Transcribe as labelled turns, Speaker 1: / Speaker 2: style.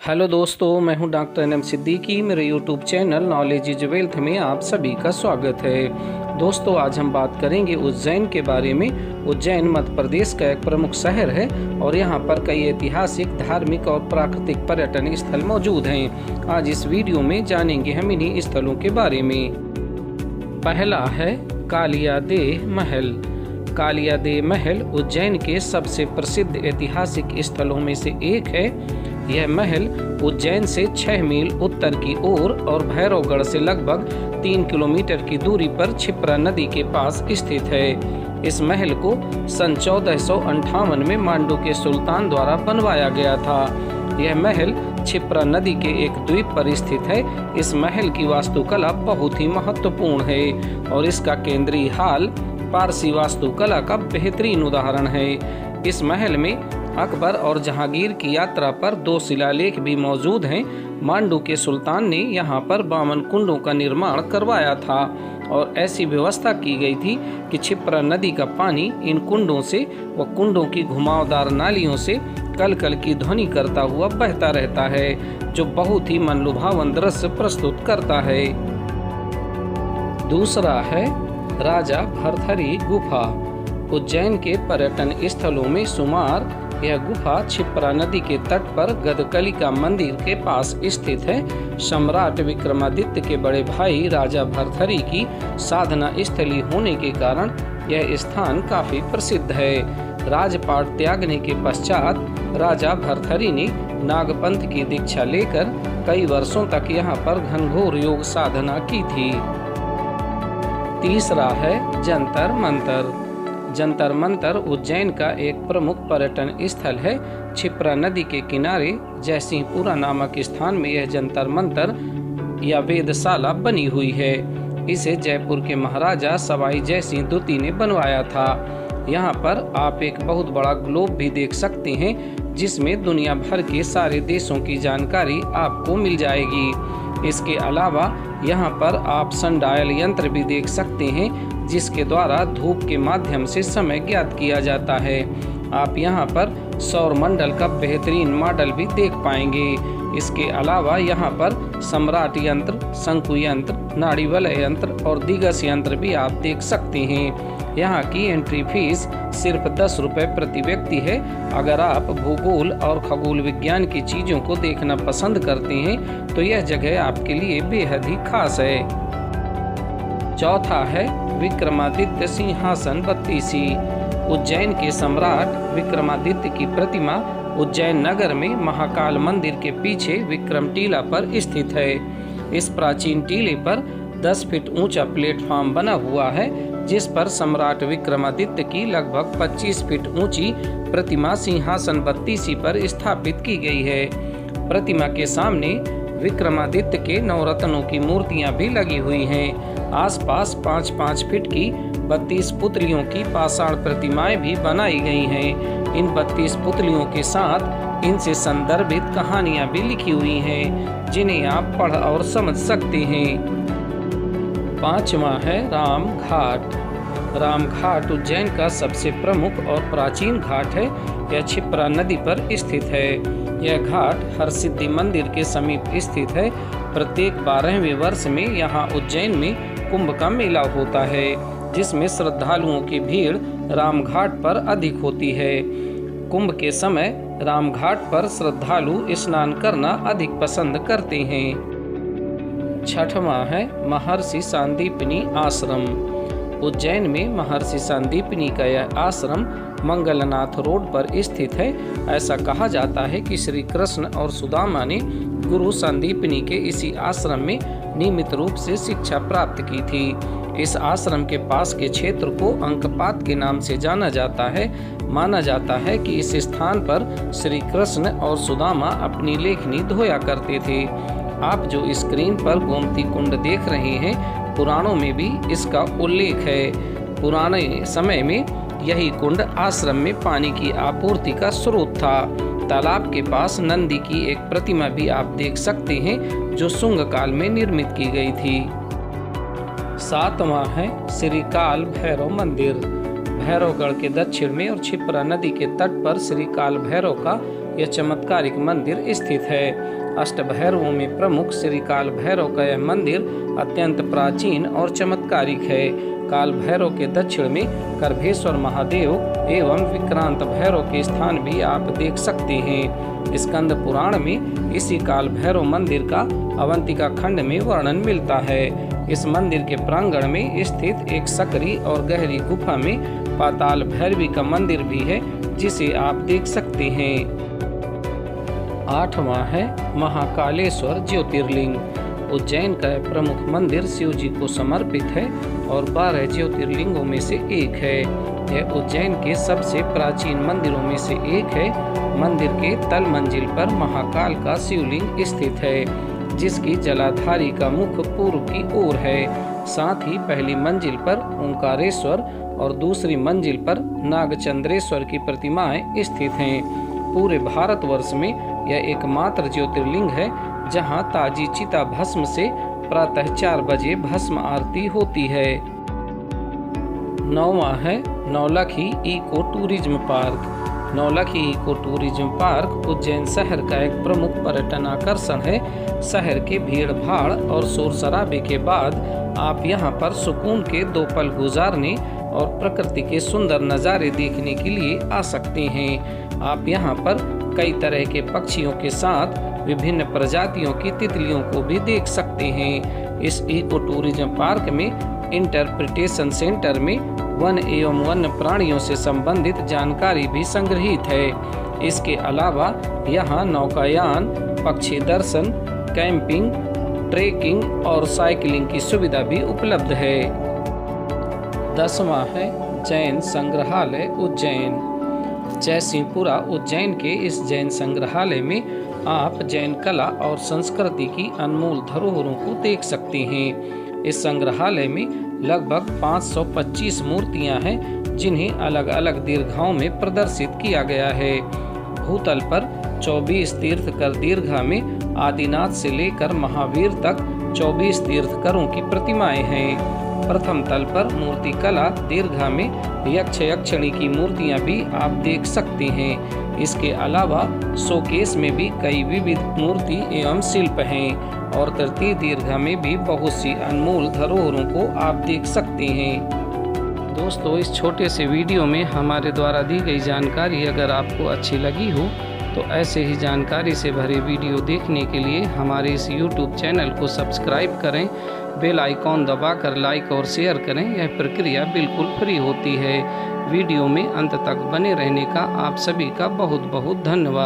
Speaker 1: Hello दोस्तों, मैं हूं डॉक्टर एनएम सिद्दीकी। मेरे YouTube channel knowledge is wealth में आप सभी का स्वागत है। दोस्तों, आज हम बात करेंगे उज्जैन के बारे में। उज्जैन मध्य प्रदेश का एक प्रमुख शहर है और यहाँ पर कई ऐतिहासिक, धार्मिक और प्राकृतिक पर्यटन स्थल मौजूद हैं। आज इस वीडियो में जानेंगे हम इन्हीं स्थलों के बारे में। पहला है कालियादेह महल। कालियादेह महल उज्जैन के सबसे प्रसिद्ध ऐतिहासिक स्थलों में से एक है। यह महल उज्जैन से 6 मील उत्तर की ओर और भैरवगढ़ से लगभग 3 किलोमीटर की दूरी पर क्षिप्रा नदी के पास स्थित है। इस महल को सन 1458 में मांडू के सुल्तान द्वारा बनवाया गया था। यह महल क्षिप्रा नदी के एक द्वीप पर स्थित है। इस महल की वास्तुकला बहुत ही महत्वपूर्ण है और इसका केंद्रीय हॉल पारसी वास्तुकला का बेहतरीन उदाहरण है। इस महल में अकबर और जहांगीर की यात्रा पर 2 शिलालेख भी मौजूद हैं। मांडू के सुल्तान ने यहाँ पर 52 कुंडों का निर्माण करवाया था और ऐसी व्यवस्था की गई थी कि क्षिप्रा नदी का पानी इन कुंडों से व कुंडों की घुमावदार नालियों से कलकल की ध्वनि करता हुआ बहता रहता है, जो बहुत ही मनलुभावन दृश्य प्रस्तुत करता है। दूसरा है राजा भरथरी गुफा। उज्जैन के पर्यटन स्थलों में शुमार यह गुफा क्षिप्रा नदी के तट पर गदकलिका मंदिर के पास स्थित है। सम्राट विक्रमादित्य के बड़े भाई राजा भरथरी की साधना स्थली होने के कारण यह स्थान काफी प्रसिद्ध है। राजपाट त्यागने के पश्चात राजा भरथरी ने नागपंथ की दीक्षा लेकर कई वर्षों तक यहाँ पर घनघोर योग साधना की थी। तीसरा है जंतर मंतर। जंतर मंतर उज्जैन का एक प्रमुख पर्यटन स्थल है। क्षिप्रा नदी के किनारे जयसिंहपुरा नामक स्थान में यह जंतर मंतर या वेधशाला बनी हुई है। इसे जयपुर के महाराजा सवाई जयसिंह द्वितीय ने बनवाया था। यहाँ पर आप एक बहुत बड़ा ग्लोब भी देख सकते हैं, जिसमें दुनिया भर के सारे देशों की जानकारी आपको मिल जाएगी। इसके अलावा यहाँ पर आप सनडायल यंत्र भी देख सकते हैं, जिसके द्वारा धूप के माध्यम से समय ज्ञात किया जाता है। आप यहाँ पर सौर मंडल का बेहतरीन मॉडल भी देख पाएंगे। इसके अलावा यहाँ पर सम्राट यंत्र, शंकु यंत्र, नाड़ी वलय यंत्र और दिगस यंत्र भी आप देख सकते हैं। यहाँ की एंट्री फीस सिर्फ 10 रुपये प्रति व्यक्ति है। अगर आप भूगोल और खगोल विज्ञान की चीज़ों को देखना पसंद करते हैं तो यह जगह आपके लिए बेहद ही खास है। चौथा है विक्रमादित्य सिंहासन बत्तीसी। उज्जैन के सम्राट विक्रमादित्य की प्रतिमा उज्जैन नगर में महाकाल मंदिर के पीछे विक्रम टीला पर स्थित है। इस प्राचीन टीले पर 10 फीट ऊंचा प्लेटफॉर्म बना हुआ है, जिस पर सम्राट विक्रमादित्य की लगभग 25 फीट ऊंची प्रतिमा सिंहासन बत्तीसी पर स्थापित की गई है। प्रतिमा के सामने विक्रमादित्य के नवरत्नों की मूर्तियां भी लगी हुई हैं। आसपास 5-5 फीट की 32 पुतलियों की पाषाण प्रतिमाएं भी बनाई गई हैं। इन 32 पुतलियों के साथ इनसे संदर्भित कहानियां भी लिखी हुई हैं, जिन्हें आप पढ़ और समझ सकते हैं। पांचवा है राम घाट। राम घाट उज्जैन का सबसे प्रमुख और प्राचीन घाट है। यह क्षिप्रा नदी पर स्थित है। यह घाट हरसिद्धि मंदिर के समीप स्थित है। प्रत्येक 12वें वर्ष में यहाँ उज्जैन में कुंभ का मेला होता है, जिसमें श्रद्धालुओं की भीड़ राम घाट पर अधिक होती है। कुंभ के समय राम घाट पर श्रद्धालु स्नान करना अधिक पसंद करते हैं। छठवां है महर्षि सांदीपनी आश्रम। उज्जैन में महर्षि सांदीपनी का यह आश्रम मंगलनाथ रोड पर स्थित है। ऐसा कहा जाता है कि श्री कृष्ण और सुदामा ने गुरु सांदीपनी के इसी आश्रम में नियमित रूप से शिक्षा प्राप्त की थी। इस आश्रम के पास के क्षेत्र को अंकपात के नाम से जाना जाता है। माना जाता है कि इस स्थान पर श्री कृष्ण और सुदामा अपनी लेखनी धोया करते थे। आप जो स्क्रीन पर गोमती कुंड देख रहे हैं, पुराणों में भी इसका उल्लेख है। पुराने समय में यही कुंड आश्रम में पानी की आपूर्ति का स्रोत था। तालाब के पास नंदी की एक प्रतिमा भी आप देख सकते हैं, जो शुंग काल में निर्मित की गई थी। सातवां है श्री काल भैरव मंदिर। भैरवगढ़ के दक्षिण में और क्षिप्रा नदी के तट पर श्री काल भैरव का यह चमत्कारिक मंदिर स्थित है। अष्टभैरवों में प्रमुख श्री काल भैरव का यह मंदिर अत्यंत प्राचीन और चमत्कारिक है। काल भैरव के दक्षिण में गर्भेश्वर महादेव एवं विक्रांत भैरव के स्थान भी आप देख सकते हैं। स्कंद पुराण में इसी काल भैरव मंदिर का अवंतिका खंड में वर्णन मिलता है। इस मंदिर के प्रांगण में स्थित एक सकरी और गहरी गुफा में पाताल भैरवी का मंदिर भी है, जिसे आप देख सकते हैं। 8वां है महाकालेश्वर ज्योतिर्लिंग। उज्जैन का प्रमुख मंदिर शिव जी को समर्पित है और 12 ज्योतिर्लिंगों में से एक है। यह उज्जैन के सबसे प्राचीन मंदिरों में से एक है। मंदिर के तल मंजिल पर महाकाल का शिवलिंग स्थित है, जिसकी जलाधारी का मुख पूर्व की ओर है। साथ ही पहली मंजिल पर ओंकारेश्वर और दूसरी मंजिल पर नागचंद्रेश्वर की प्रतिमाएं स्थित हैं। पूरे भारतवर्ष में यह एकमात्र ज्योतिर्लिंग है जहां ताजी चिता भस्म से प्रातः 4 बजे भस्म आरती होती है। 9वां है Naulakhi eco tourism park. Naulakhi eco tourism park Ujjain शहर का एक प्रमुख पर्यटन आकर्षण है। शहर के भीड़ भाड़ और शोर शराबे के बाद आप यहां पर सुकून के 2 पल गुजारने और प्रकृति के सुंदर नज़ारे देखने के लिए आ सकते हैं। आप यहां पर कई तरह के पक्षियों के साथ विभिन्न प्रजातियों की तितलियों को भी देख सकते हैं। इस इको टूरिज्म पार्क में इंटरप्रिटेशन सेंटर में वन एवं वन्य प्राणियों से संबंधित जानकारी भी संग्रहित है। इसके अलावा यहाँ नौकायान, पक्षी दर्शन, कैंपिंग, ट्रेकिंग और साइकिलिंग की सुविधा भी उपलब्ध है। 10वां है जैन संग्रहालय उज्जैन। जयसिंहपुरा उज्जैन के इस जैन संग्रहालय में आप जैन कला और संस्कृति की अनमोल धरोहरों को देख सकते हैं। इस संग्रहालय में लगभग 525 मूर्तियां हैं, जिन्हें अलग अलग दीर्घाओं में प्रदर्शित किया गया है। भूतल पर 24 तीर्थकर दीर्घा में आदिनाथ से लेकर महावीर तक 24 तीर्थकरों की प्रतिमाएं हैं। प्रथम तल पर मूर्ति कला दीर्घा में यक्ष यक्षिणी की मूर्तियां भी आप देख सकते हैं। इसके अलावा शोकेस में भी कई विविध मूर्ति एवं शिल्प हैं और तृतीय दीर्घा में भी बहुत सी अनमोल धरोहरों को आप देख सकते हैं। दोस्तों, इस छोटे से वीडियो में हमारे द्वारा दी गई जानकारी अगर आपको अच्छी लगी हो तो ऐसे ही जानकारी से भरे वीडियो देखने के लिए हमारे इस YouTube चैनल को सब्सक्राइब करें, बेल आइकॉन दबाकर लाइक और शेयर करें। यह प्रक्रिया बिल्कुल फ्री होती है। वीडियो में अंत तक बने रहने का आप सभी का बहुत बहुत धन्यवाद।